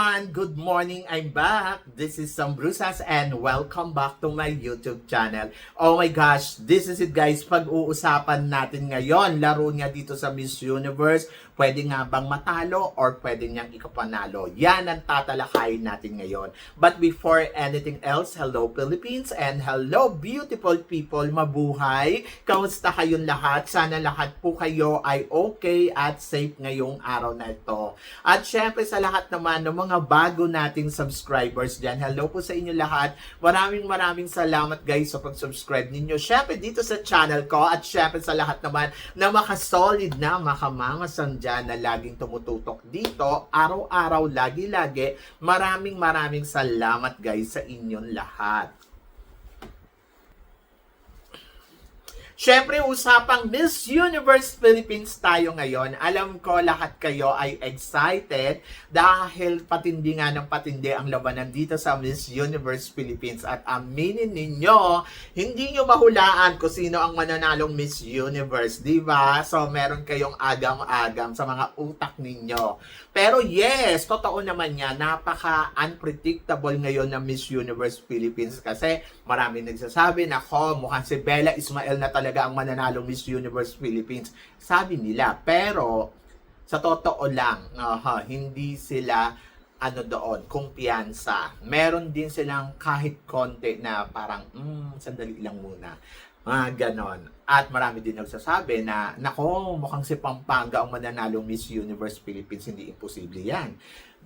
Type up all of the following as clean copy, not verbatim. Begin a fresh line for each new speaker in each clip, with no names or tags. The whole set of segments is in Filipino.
everyone! Good morning! I'm back! This is Sam Brusas and welcome back to my YouTube channel. Oh my gosh! This is it guys! Pag-uusapan natin ngayon, laro niya dito sa Miss Universe. Pwede nga bang matalo or pwede niyang ikapanalo? Yan ang tatalakayin natin ngayon. But before anything else, hello Philippines and hello beautiful people! Mabuhay! Kamusta kayong lahat? Sana lahat po kayo ay okay at safe ngayong araw na ito. At syempre sa lahat naman ng mga bago nating subscribers dyan, hello po sa inyo lahat. Maraming salamat guys sa pag-subscribe ninyo. Syempre dito sa channel ko at syempre sa lahat naman na makasolid na makamamasan dyan na laging tumututok dito, araw-araw, lagi-lagi. Maraming salamat guys sa inyong lahat. Siyempre, usapang Miss Universe Philippines tayo ngayon. Alam ko lahat kayo ay excited dahil patindi nga ng patindi ang labanan dito sa Miss Universe Philippines. At aminin ninyo, hindi nyo mahulaan kung sino ang mananalong Miss Universe, di ba? So, meron kayong agam-agam sa mga utak ninyo. Pero yes, totoo naman yan, napaka-unpredictable ngayon ng Miss Universe Philippines kasi marami nagsasabi na mukhang si Bella Ismael na talaga ang mananalong Miss Universe Philippines. Sabi nila, pero sa totoo lang, hindi sila kumpiyansa. Meron din silang kahit konti na parang, sandali lang muna. Ganon. At marami din nagsasabi na, mukhang si Pampanga ang mananalong Miss Universe Philippines. Hindi imposible yan.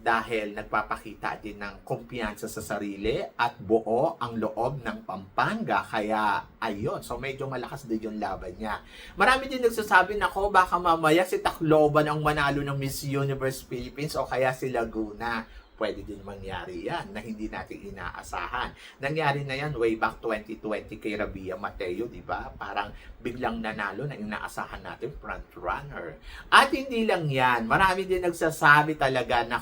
Dahil nagpapakita din ng kumpiyansa sa sarili at buo ang loob ng Pampanga. Kaya, ayun. So, medyo malakas din yung laban niya. Marami din nagsasabi na baka mamaya si Tacloban ang manalo ng Miss Universe Philippines o kaya si Laguna. Pwede din mangyari yan na hindi natin inaasahan. Nangyari na yan way back 2020 kay Rabia Mateo, di ba? Parang biglang nanalo na inaasahan natin front runner. At hindi lang yan, marami din nagsasabi talaga na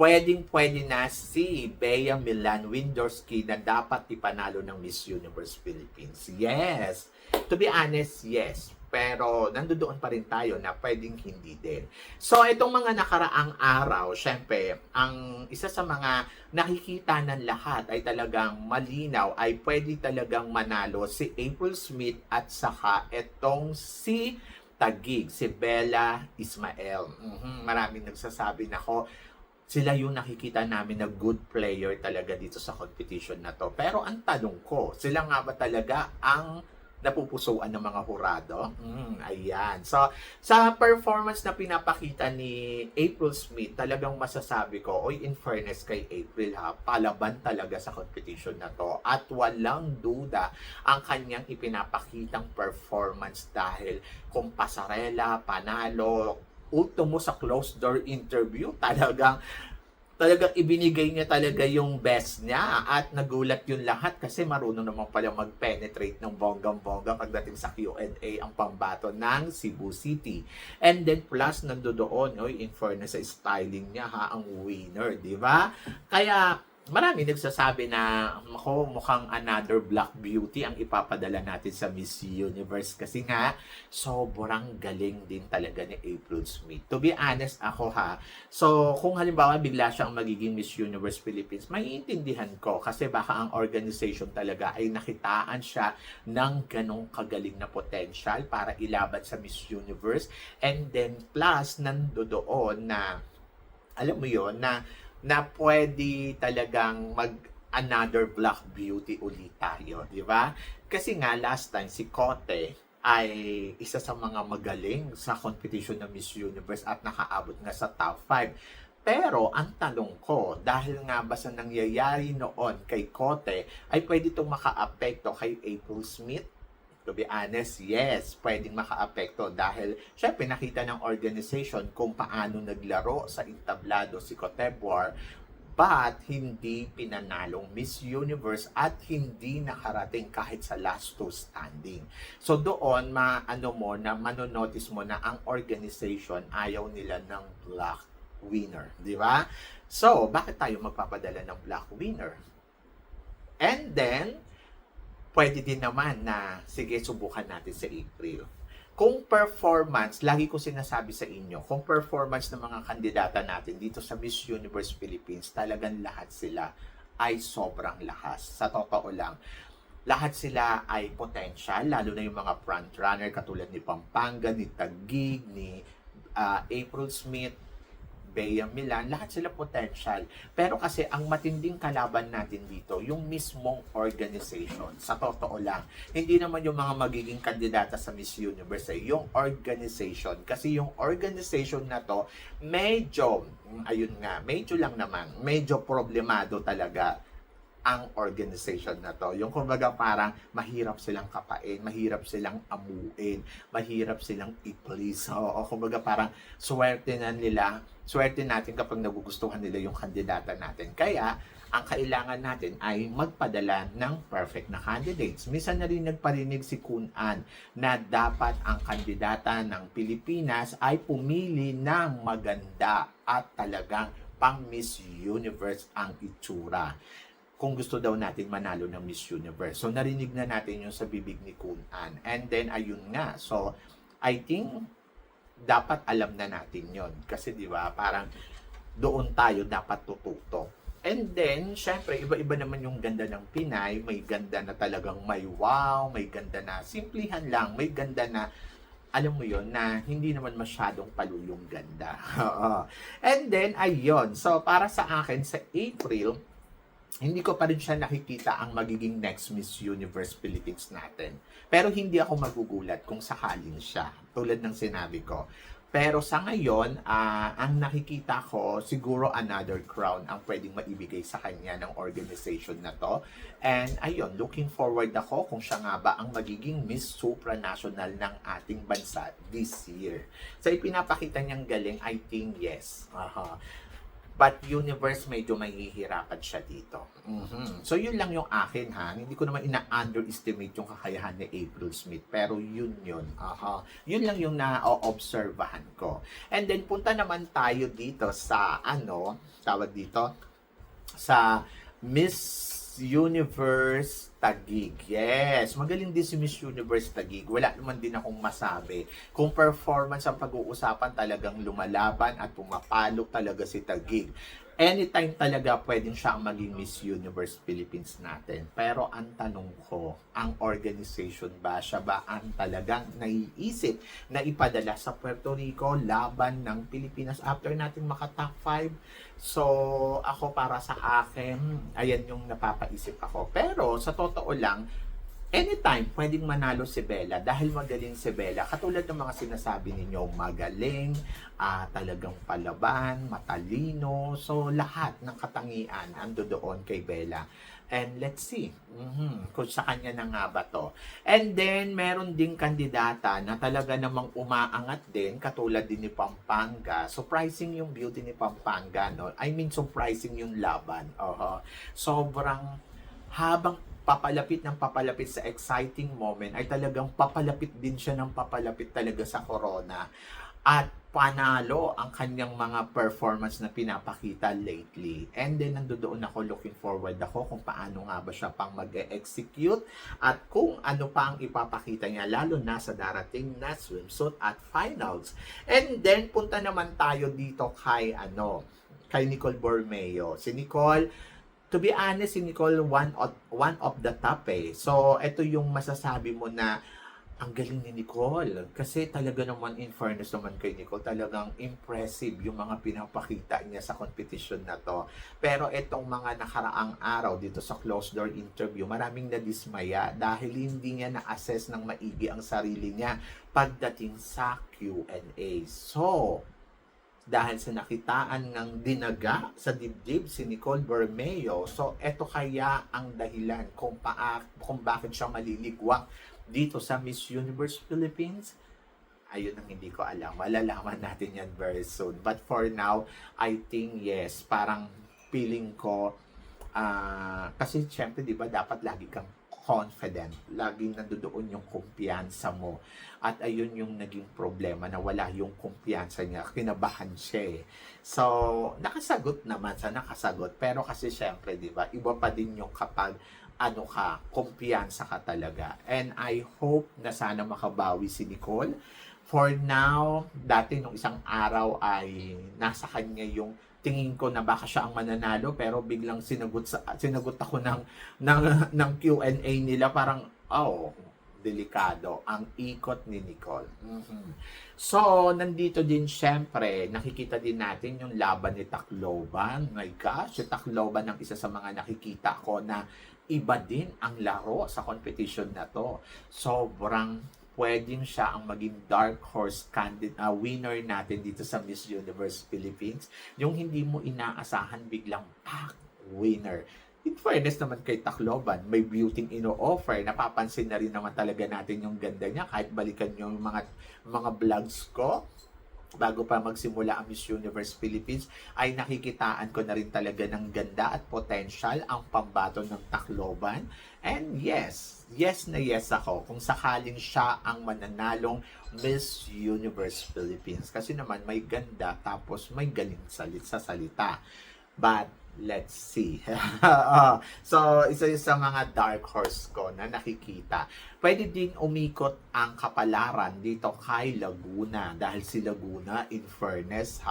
pwede na si Bea Milan Windorski na dapat ipanalo ng Miss Universe Philippines. Yes! To be honest, yes. Pero nandoon pa rin tayo na pwedeng hindi din. So, itong mga nakaraang araw, syempre, ang isa sa mga nakikita ng lahat ay talagang malinaw, ay pwede talagang manalo si April Smith at saka itong si Taguig, si Bella Ismael. Maraming nagsasabi na sila yung nakikita namin na good player talaga dito sa competition na to. Pero ang tanong ko, sila nga ba talaga ang napupusuan ng mga hurado? Ayan. So, sa performance na pinapakita ni April Smith, talagang masasabi ko, in fairness kay April palaban talaga sa competition na to. At walang duda ang kanyang ipinapakitang performance dahil kung pasarela, panalo, ultimo sa closed door interview, talagang ibinigay niya talaga yung best niya at nagulat yung lahat kasi marunong naman pala mag-penetrate ng bonggang-bongga pagdating sa Q&A ang pambato ng Cebu City. And then plus nandoon, in fairness sa styling niya ang winner, di ba? Kaya marami nagsasabi na mukhang another black beauty ang ipapadala natin sa Miss Universe kasi nga sobrang galing din talaga ni April Smith. To be honest so kung halimbawa bigla siyang magiging Miss Universe Philippines, maiintindihan ko kasi baka ang organization talaga ay nakitaan siya ng ganong kagaling na potential para ilaban sa Miss Universe, and then plus nandoon na alam mo yon na pwede talagang another black beauty ulit tayo, di ba? Kasi nga last time si Cote ay isa sa mga magaling sa competition ng Miss Universe at nakaabot nga sa top 5. Pero ang tanong ko, dahil nga ba sa nangyayari noon kay Cote, ay pwede itong maka-apekto kay April Smith? To be honest, yes, pwedeng maka-apekto dahil syempre nakita ng organization kung paano naglaro sa entablado si Cotebwar, but hindi pinanalong Miss Universe at hindi nakarating kahit sa last two standing. So doon, manonotice mo na ang organization ayaw nila ng black winner, di ba? So, bakit tayo magpapadala ng black winner? And then, pwede din naman na, sige, subukan natin sa April. kung performance, lagi ko sinasabi sa inyo, kung performance ng mga kandidata natin dito sa Miss Universe Philippines, talagang lahat sila ay sobrang lakas. Sa totoo lang, lahat sila ay potential, lalo na yung mga frontrunner katulad ni Pampanga, ni Taguig, ni April Smith, Bea Milan, lahat sila potential. Pero kasi ang matinding kalaban natin dito, yung mismong organization. Sa totoo lang, hindi naman yung mga magiging kandidata sa Miss Universe, yung organization. Kasi yung organization na to, medyo, ayun nga, medyo lang naman, medyo problemado talaga ang organization na to. Yung kumbaga parang mahirap silang kapain, mahirap silang amuin, mahirap silang i-please. O kumbaga parang swerte natin kapag nagugustuhan nila yung kandidata natin. Kaya, ang kailangan natin ay magpadala ng perfect na candidates. Minsan na rin nagparinig si Kun An na dapat ang kandidata ng Pilipinas ay pumili ng maganda at talagang pang Miss Universe ang itsura kung gusto daw natin manalo ng Miss Universe. So, narinig na natin yung sa bibig ni Kun An. And then, ayun nga. So, I think, dapat alam na natin yon. Kasi, di ba, parang doon tayo dapat tututo. And then, syempre, iba-iba naman yung ganda ng Pinay. May ganda na talagang may wow, may ganda na simplihan lang, may ganda na alam mo yon na hindi naman masyadong palulong ganda. And then, ayun. So, para sa akin, sa April, hindi ko pa rin siya nakikita ang magiging next Miss Universe Philippines natin. Pero hindi ako magugulat kung sakaling siya, tulad ng sinabi ko. Pero sa ngayon, ang nakikita ko, siguro another crown ang pwedeng maibigay sa kanya ng organization na to. And ayun, looking forward ako kung siya nga ba ang magiging Miss Supranational ng ating bansa this year. So ipinapakita niyang galing, I think yes. But Universe, medyo mahihirapan siya dito. So, yun lang yung akin, ha? Hindi ko naman ina-underestimate yung kakayahan ni April Smith. Pero yun. Yun lang yung na-observahan ko. And then, punta naman tayo dito sa, tawag dito, sa Miss Universe Taguig. Yes, magaling din si Miss Universe Taguig. Wala naman din akong masabi. Kung performance ang pag-uusapan, talagang lumalaban at pumapalo talaga si Taguig. Anytime talaga pwedeng siya ang maging Miss Universe Philippines natin. Pero ang tanong ko, ang organization ba, siya ba ang talagang naiisip na ipadala sa Puerto Rico laban ng Pilipinas after natin maka-top 5? So, ako para sa akin, ayan yung napapaisip ako. Pero sa totoo lang, anytime pwedeng manalo si Bella dahil magaling si Bella. Katulad ng mga sinasabi ninyo, magaling, talagang palaban, matalino. So, lahat ng katangian ando doon kay Bella. And let's see kung sa kanya na nga ba to. And then, meron ding kandidata na talaga namang umaangat din, katulad din ni Pampanga. Surprising yung beauty ni Pampanga, no? I mean, surprising yung laban. Sobrang habang papalapit sa exciting moment, ay talagang papalapit din siya ng papalapit talaga sa corona. At panalo ang kanyang mga performance na pinapakita lately. And then, nandoon ako, looking forward ako kung paano nga ba siya pang mag-execute at kung ano pa ang ipapakita niya, lalo na sa darating na swimsuit at finals. And then, punta naman tayo dito kay Nicole Borromeo. Si Nicole, to be honest, si Nicole, one of the top eh. So, ito yung masasabi mo na ang galing ni Nicole. Kasi talaga naman, in fairness naman kay Nicole, talagang impressive yung mga pinapakita niya sa competition na to. Pero itong mga nakaraang araw dito sa closed door interview, maraming nadismaya dahil hindi niya na-assess ng maigi ang sarili niya pagdating sa Q&A. So, dahil sa nakitaan ng dinaga sa dibdib si Nicole Borromeo, so eto kaya ang dahilan kung bakit siya maliligwak dito sa Miss Universe Philippines? Ayun ang hindi ko alam. Malalaman natin yan very soon. But for now, I think yes, parang feeling ko, kasi syempre, di ba, dapat lagi kang confident. Laging nandoon yung kumpiyansa mo. At ayun yung naging problema na wala yung kumpiyansa niya. Kinabahan siya eh. So, nakasagot naman sa nakasagot. Pero kasi syempre, di ba, iba pa din yung kapag ano ka, kumpiyansa ka talaga. And I hope na sana makabawi si Nicole. For now, dati nung isang araw ay nasa kanya yung tingin ko na baka siya ang mananalo, pero biglang sinagot ako ng Q&A nila, parang delikado ang ikot ni Nicole. So, nandito din syempre, nakikita din natin yung laban ni Tacloban. My gosh, si Tacloban ang isa sa mga nakikita ko na iba din ang laro sa competition na to. Sobrang pwedeng siya ang maging dark horse winner natin dito sa Miss Universe Philippines. Yung hindi mo inaasahan biglang winner. In fairness naman kay Tacloban, may beauty ino-offer. Napapansin na rin naman talaga natin yung ganda niya. Kahit balikan nyo yung mga vlogs ko, bago pa magsimula ang Miss Universe Philippines, ay nakikitaan ko na rin talaga ng ganda at potential ang pambato ng Tacloban. And yes na yes ako kung sakaling siya ang mananalong Miss Universe Philippines. Kasi naman may ganda tapos may galing sa salita. But let's see. So, isa sa mga dark horse ko na nakikita. Pwede din umikot ang kapalaran dito kay Laguna. Dahil si Laguna, in fairness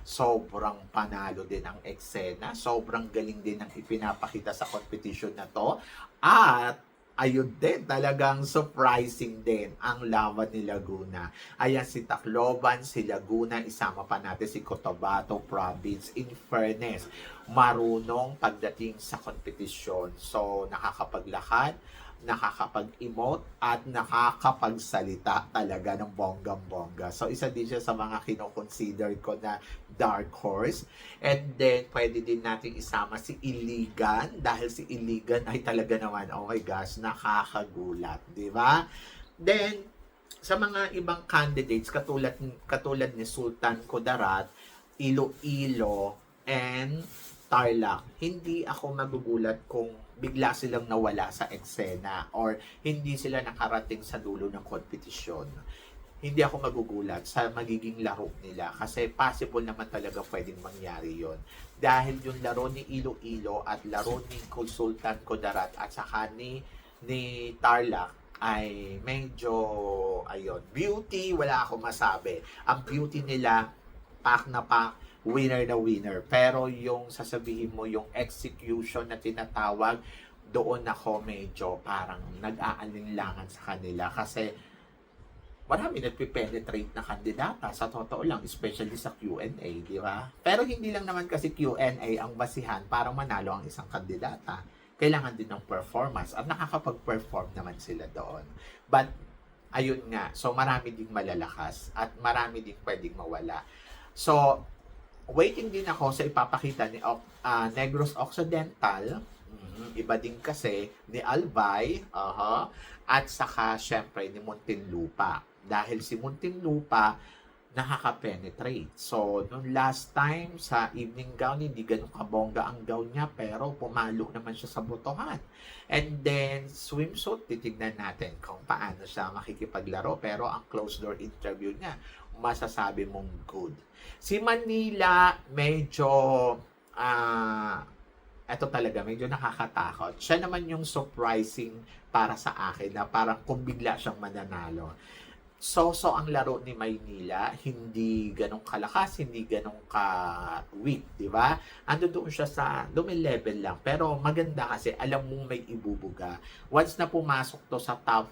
sobrang panalo din ang eksena. Sobrang galing din ang ipinapakita sa competition na to. At ayun din, talagang surprising din ang laban ni Laguna. Ayan si Tacloban, si Laguna, isama pa natin si Cotabato Province. In fairness, marunong pagdating sa kompetisyon. So, nakakapaglakad, nakakapag-emote, at nakakapagsalita talaga ng bonggang-bongga. So, isa din siya sa mga kinoconsider ko na dark horse. And then, pwede din natin isama si Iligan, dahil si Iligan ay talaga naman, oh my gosh, nakakagulat, di ba? Then, sa mga ibang candidates, katulad ni Sultan Kudarat, Iloilo, and Tarlac, hindi ako magugulat kung bigla silang nawala sa eksena or hindi sila nakarating sa dulo ng kompetisyon. Hindi ako magugulat sa magiging laro nila kasi possible naman talaga pwedeng mangyari yon. Dahil yung laro ni Iloilo at laro ni Sultan Kudarat at saka ni Tarlac ay medyo, beauty, wala akong masabi. Ang beauty nila, pack na pack, winner na winner. Pero yung sasabihin mo, yung execution na tinatawag, doon ako medyo parang nag-aalinlangan sa kanila kasi marami nagpe-penetrate na kandidata sa totoo lang, especially sa Q&A, di ba? Pero hindi lang naman kasi Q&A ang basihan para manalo ang isang kandidata. Kailangan din ng performance at nakakapag-perform naman sila doon. But, ayun nga, so marami ding malalakas at marami ding pwedeng mawala. So, waiting din ako sa ipapakita ni Negros Occidental, iba din kasi ni Albay, at saka syempre ni Muntinlupa. Dahil si Muntinlupa nakaka-penetrate. So, nung last time sa evening gown, hindi ganun kabongga ang gown niya, pero pumalo naman siya sa botohan. And then, swimsuit, titignan natin kung paano siya makikipaglaro, pero ang closed door interview niya, masasabi mong good. Si Manila, medyo, eto talaga, medyo nakakatakot. Siya naman yung surprising para sa akin na parang kung bigla siyang mananalo. So ang laro ni Maynila, hindi ganong kalakas, hindi ganong ka-weak, di ba? Ando doon siya sa level lang. Pero maganda kasi alam mong may ibubuga. Once na pumasok to sa top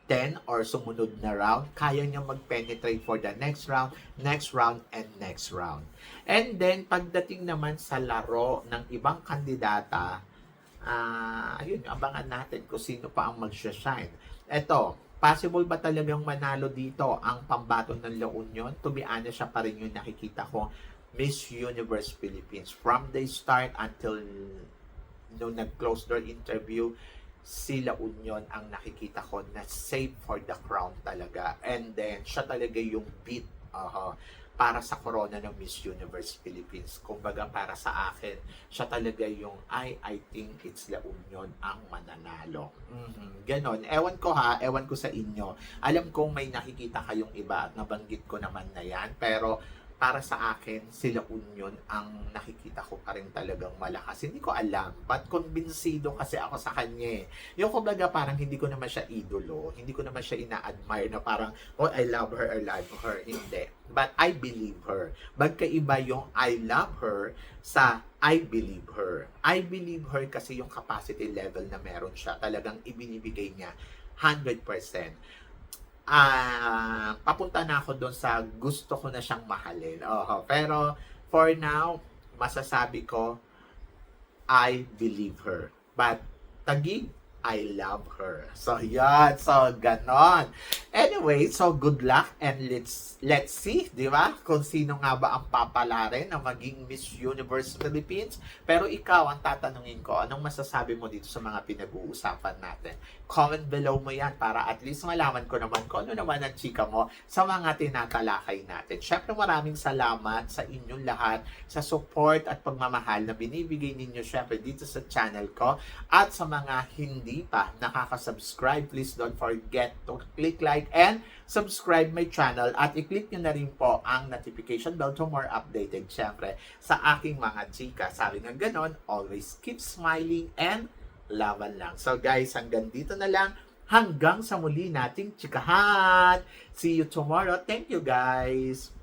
10 or sumunod na round, kaya niya mag-penetrate for the next round, and next round. And then, pagdating naman sa laro ng ibang kandidata, ayun, abangan natin kung sino pa ang mag-shine. Eto, possible ba talagang manalo dito ang pambato ng La Union? To be honest, siya pa rin yung nakikita ko, Miss Universe Philippines. From the start until nung nag-close door interview, si La Union ang nakikita ko na safe for the crown talaga. And then, siya talaga yung beat para sa corona ng Miss Universe Philippines. Kumbaga, para sa akin, siya talaga yung I think it's La Union ang mananalo. Ganon. Ewan ko sa inyo. Alam kong may nakikita kayong iba at nabanggit ko naman na yan. Pero, para sa akin, sila Union ang nakikita ko pa rin talagang malakas. Hindi ko alam, but kumbinsido kasi ako sa kanya eh. Yung kumbaga parang hindi ko naman siya idolo, hindi ko naman siya ina-admire na parang, oh, I love her, I love her. Hindi. But I believe her. Magkaiba yung I love her sa I believe her. I believe her kasi yung capacity level na meron siya, talagang ibinibigay niya 100%. Papunta na ako doon sa gusto ko na siyang mahalin. Pero for now, masasabi ko, I believe her. But tagig, I love her. So, yan. So, ganon. Anyway, so good luck and let's see, di ba? Kung sino nga ba ang papalarin na maging Miss Universe Philippines. Pero ikaw, ang tatanungin ko, anong masasabi mo dito sa mga pinag-uusapan natin? Comment below mo yan para at least malaman ko naman kung ano naman ang chika mo sa mga tinatalakay natin. Syempre, maraming salamat sa inyong lahat sa support at pagmamahal na binibigay ninyo syempre dito sa channel ko. At sa mga hindi pa nakaka-subscribe, please don't forget to click like and subscribe my channel at i-click nyo na rin po ang notification bell to more updated syempre sa aking mga chika. Sabi nga ganon, always keep smiling and laban lang. So guys, hanggang dito na lang. Hanggang sa muli nating chikahan. See you tomorrow. Thank you guys.